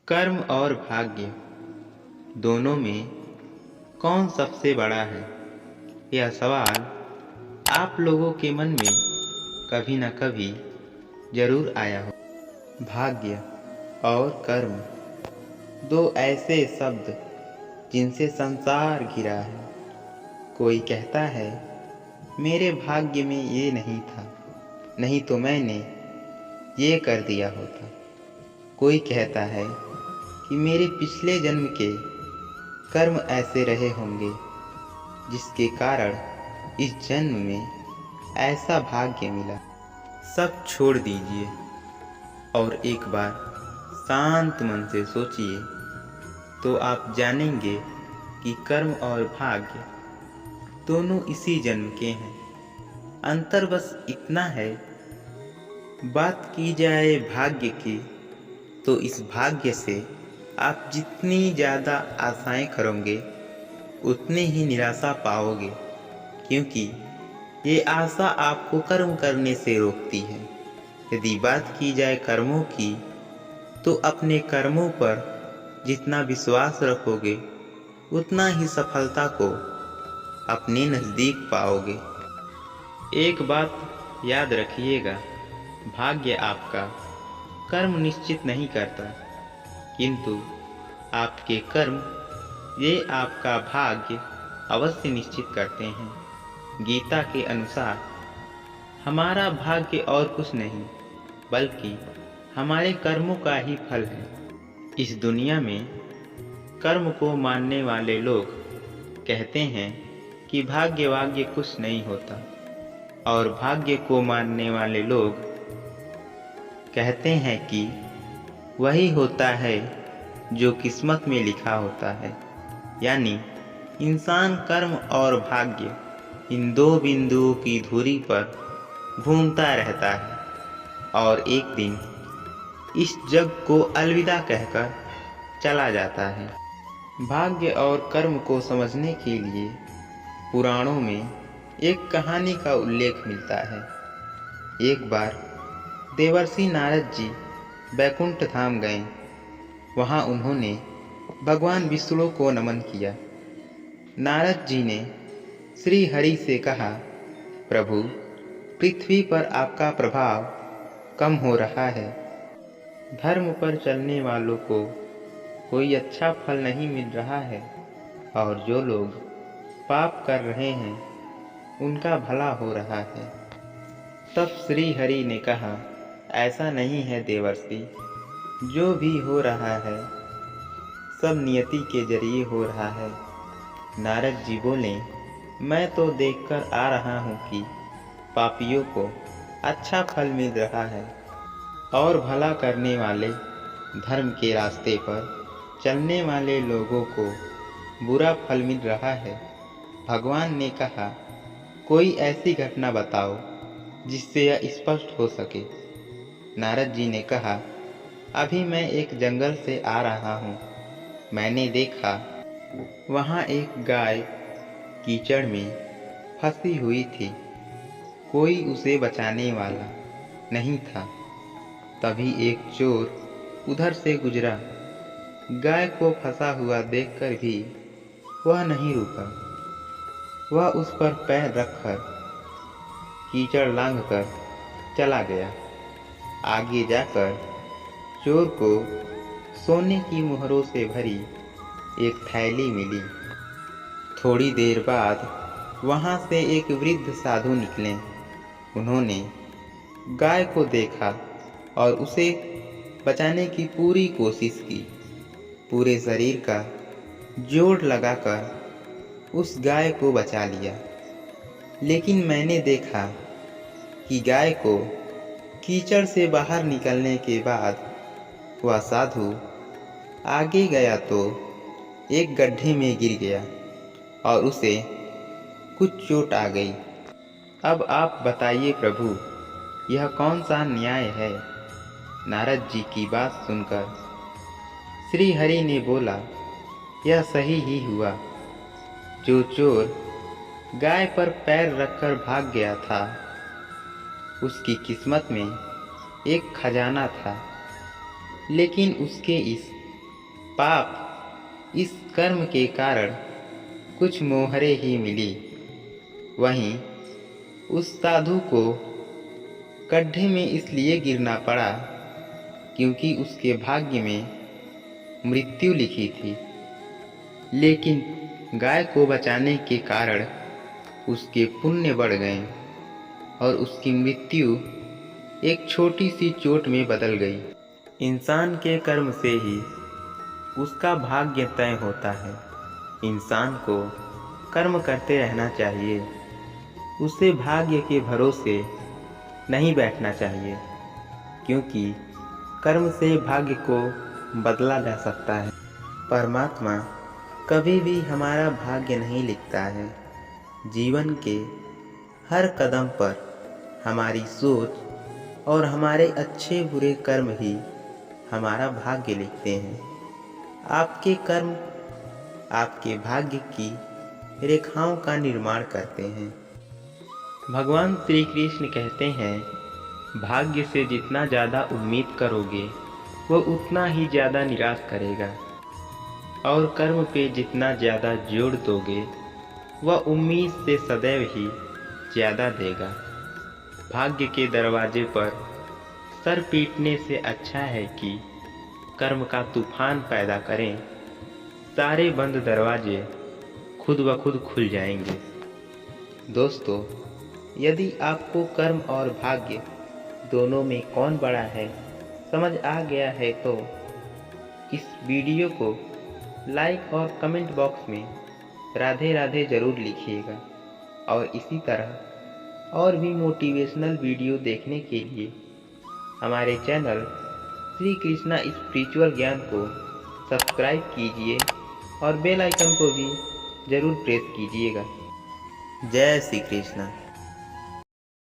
कर्म और भाग्य दोनों में कौन सबसे बड़ा है? यह सवाल आप लोगों के मन में कभी न कभी जरूर आया हो। भाग्य और कर्म दो ऐसे शब्द जिनसे संसार घिरा है। कोई कहता है मेरे भाग्य में ये नहीं था, नहीं तो मैंने ये कर दिया होता। कोई कहता है कि मेरे पिछले जन्म के कर्म ऐसे रहे होंगे जिसके कारण इस जन्म में ऐसा भाग्य मिला। सब छोड़ दीजिए और एक बार शांत मन से सोचिए तो आप जानेंगे कि कर्म और भाग्य दोनों इसी जन्म के हैं। अंतर बस इतना है, बात की जाए भाग्य की तो इस भाग्य से आप जितनी ज़्यादा आशाएं करोगे उतनी ही निराशा पाओगे, क्योंकि ये आशा आपको कर्म करने से रोकती है। यदि बात की जाए कर्मों की तो अपने कर्मों पर जितना विश्वास रखोगे उतना ही सफलता को अपने नज़दीक पाओगे। एक बात याद रखिएगा, भाग्य आपका कर्म निश्चित नहीं करता, किंतु आपके कर्म ये आपका भाग्य अवश्य निश्चित करते हैं। गीता के अनुसार हमारा भाग्य और कुछ नहीं बल्कि हमारे कर्मों का ही फल है। इस दुनिया में कर्म को मानने वाले लोग कहते हैं कि भाग्य वाग्य कुछ नहीं होता, और भाग्य को मानने वाले लोग कहते हैं कि वही होता है जो किस्मत में लिखा होता है। यानी इंसान कर्म और भाग्य इन दो बिंदुओं की धुरी पर घूमता रहता है और एक दिन इस जग को अलविदा कहकर चला जाता है। भाग्य और कर्म को समझने के लिए पुराणों में एक कहानी का उल्लेख मिलता है। एक बार देवर्षि नारद जी बैकुंठ धाम गए। वहाँ उन्होंने भगवान विष्णु को नमन किया। नारद जी ने श्री हरि से कहा, प्रभु, पृथ्वी पर आपका प्रभाव कम हो रहा है। धर्म पर चलने वालों को कोई अच्छा फल नहीं मिल रहा है, और जो लोग पाप कर रहे हैं उनका भला हो रहा है। तब श्री हरि ने कहा, ऐसा नहीं है देवर्षि, जो भी हो रहा है सब नियति के जरिए हो रहा है। नारद जी बोले, मैं तो देखकर आ रहा हूँ कि पापियों को अच्छा फल मिल रहा है और भला करने वाले धर्म के रास्ते पर चलने वाले लोगों को बुरा फल मिल रहा है। भगवान ने कहा, कोई ऐसी घटना बताओ जिससे यह स्पष्ट हो सके। नारद जी ने कहा, अभी मैं एक जंगल से आ रहा हूँ। मैंने देखा वहाँ एक गाय कीचड़ में फंसी हुई थी। कोई उसे बचाने वाला नहीं था। तभी एक चोर उधर से गुजरा। गाय को फंसा हुआ देखकर भी वह नहीं रुका। वह उस पर पैर रखकर कीचड़ लांघकर चला गया। आगे जाकर चोर को सोने की मोहरों से भरी एक थैली मिली। थोड़ी देर बाद वहाँ से एक वृद्ध साधु निकले। उन्होंने गाय को देखा और उसे बचाने की पूरी कोशिश की। पूरे शरीर का जोर लगाकर उस गाय को बचा लिया। लेकिन मैंने देखा कि गाय को कीचड़ से बाहर निकलने के बाद वह साधु आगे गया तो एक गड्ढे में गिर गया और उसे कुछ चोट आ गई। अब आप बताइए प्रभु, यह कौन सा न्याय है? नारद जी की बात सुनकर श्री हरि ने बोला, यह सही ही हुआ। जो चोर गाय पर पैर रखकर भाग गया था, उसकी किस्मत में एक खजाना था, लेकिन उसके इस पाप इस कर्म के कारण कुछ मोहरे ही मिली। वहीं उस साधु को गड्ढे में इसलिए गिरना पड़ा क्योंकि उसके भाग्य में मृत्यु लिखी थी, लेकिन गाय को बचाने के कारण उसके पुण्य बढ़ गए और उसकी मृत्यु एक छोटी सी चोट में बदल गई। इंसान के कर्म से ही उसका भाग्य तय होता है। इंसान को कर्म करते रहना चाहिए, उसे भाग्य के भरोसे नहीं बैठना चाहिए, क्योंकि कर्म से भाग्य को बदला जा सकता है। परमात्मा कभी भी हमारा भाग्य नहीं लिखता है। जीवन के हर कदम पर हमारी सोच और हमारे अच्छे बुरे कर्म ही हमारा भाग्य लिखते हैं। आपके कर्म आपके भाग्य की रेखाओं का निर्माण करते हैं। भगवान श्री कृष्ण कहते हैं, भाग्य से जितना ज़्यादा उम्मीद करोगे वो उतना ही ज़्यादा निराश करेगा, और कर्म पे जितना ज़्यादा जोर दोगे वह उम्मीद से सदैव ही ज़्यादा देगा। भाग्य के दरवाजे पर सर पीटने से अच्छा है कि कर्म का तूफान पैदा करें। सारे बंद दरवाजे खुद ब खुद खुल जाएंगे। दोस्तों, यदि आपको कर्म और भाग्य दोनों में कौन बड़ा है समझ आ गया है तो इस वीडियो को लाइक और कमेंट बॉक्स में राधे राधे ज़रूर लिखिएगा, और इसी तरह और भी मोटिवेशनल वीडियो देखने के लिए हमारे चैनल श्री कृष्णा स्पिरिचुअल ज्ञान को सब्सक्राइब कीजिए और बेल आइकन को भी ज़रूर प्रेस कीजिएगा। जय श्री कृष्णा।